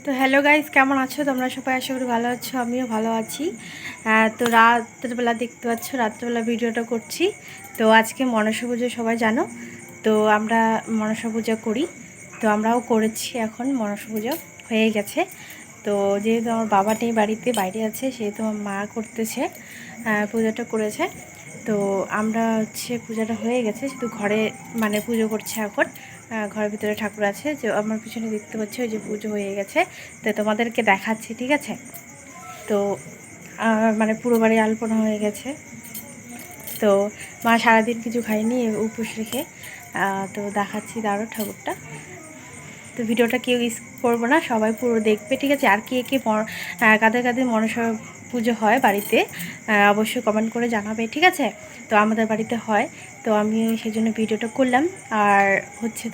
তো hello guys, কেমন আছো তোমরা সবাই? আশা করি ভালো আছো, আমিও ভালো আছি। তো রাত্রেবেলা দেখতে পাচ্ছ, রাত্রেবেলা ভিডিওটা করছি। তো আজকে মনসা পুজো সবাই জানো। তো আমরা মনসা পূজা করি, তো আমরাও করেছি। এখন মনসা পুজো হয়ে গেছে। তো যেহেতু আমার বাবা নেই, বাড়িতে বাইরে আছে, সেহেতু আমার মা করতেছে, পুজোটা করেছে। তো আমরা পূজাটা হয়ে গেছে, শুধু ঘরে মানে পুজো করছে এখন। ঘরের ভিতরে ঠাকুর আছে, যে আমার পিছনে দেখতে পাচ্ছি, ওই যে পুজো হয়ে গেছে। তো তোমাদেরকে দেখাচ্ছি, ঠিক আছে? তো মানে পুরো বাড়ি আলপনা হয়ে গেছে। তো মা সারাদিন কিছু খায়নি, উপোস রেখে। তো দেখাচ্ছি দাঁড়ো ঠাকুরটা। তো ভিডিওটা কেউ করবো না, সবাই পুরো দেখবে, ঠিক আছে? আর কে কে কাদের কাদের মনসা পুজো হয় বাড়িতে, অবশ্যই কমেন্ট করে জানাবে, ঠিক আছে? তো আমাদের বাড়িতে হয়, তো আমি সেই জন্য ভিডিওটা করলাম। আর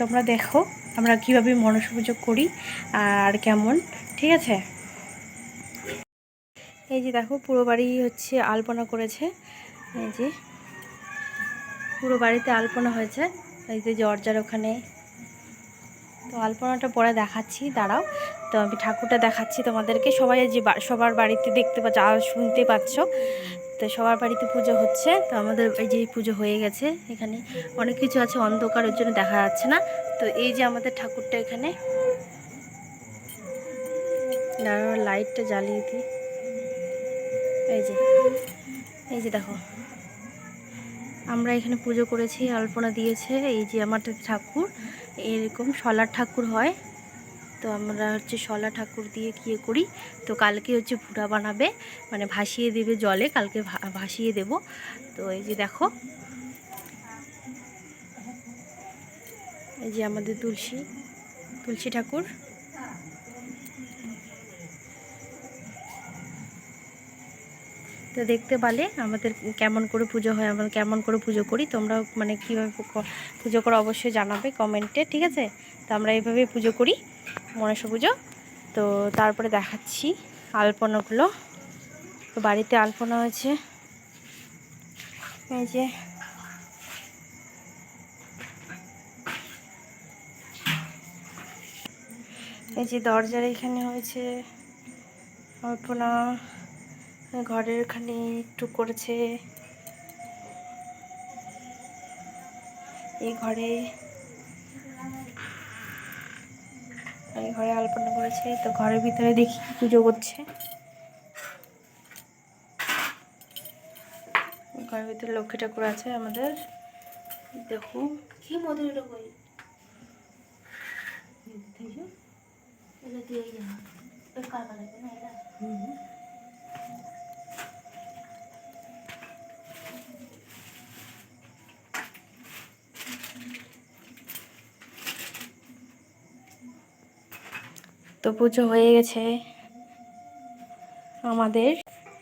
তোমরা দেখো আমরা কীভাবে মনসা পুজো করি আর কেমন, ঠিক আছে? এই যে দেখো, পুরো বাড়ি আলপনা করেছে। এই যে পুরো বাড়িতে আলপনা হয়েছে। এই যে দরজার ওখানে। তো আলপনাটা পরে দেখাচ্ছি, দাঁড়াও। তো আমি ঠাকুরটা দেখাচ্ছি তোমাদেরকে। সবাই যে সবার বাড়িতে দেখতে পাচ্ছ আর শুনতে পাচ্ছ, তো সবার বাড়িতে পুজো হচ্ছে। তো আমাদের এই যে পুজো হয়ে গেছে। এখানে অনেক কিছু আছে, অন্ধকারের জন্য দেখা যাচ্ছে না। তো এই যে আমাদের ঠাকুরটা এখানে, দাঁড়াও লাইটটা জ্বালিয়ে দিই। এই যে দেখো, আমরা এখানে পুজো করেছি, আলপনা দিয়েছে। এই যে আমাদের ঠাকুর এরকম শলার ঠাকুর হয়। তো আমরা শলা ঠাকুর দিয়ে কি করি, তো কালকে ফুটা বানাবে, মানে ভাসিয়ে দেবে জলে, কালকে ভাসিয়ে দেব। তো এই যে দেখো, এই যে আমাদের তুলসী ঠাকুর। তো দেখতে পালে আমাদের কেমন করে পুজো হয়, আমরা কেমন করে পুজো করি, তোমরা মানে কীভাবে পুজো করো অবশ্যই জানাবে কমেন্টে, ঠিক আছে? তো আমরা এইভাবেই পুজো করি, মনসা পুজো। তো তারপরে দেখাচ্ছি আলপনাগুলো। তো বাড়িতে আলপনা হয়েছে। এই যে দরজার এখানে হয়েছে আলপনা, ঘরের এখানে একটু করেছে, এই ঘরে আলপনা করেছে। তো ঘরের ভিতরে দেখি পুজো করছে, ঘরের ভিতরে লক্ষ্মী ঠাকুর আছে আমাদের। দেখো কি মধুর কই তো পুজো হয়ে গেছে আমাদের।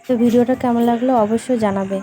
তো ভিডিওটা কেমন লাগলো অবশ্যই জানাবে।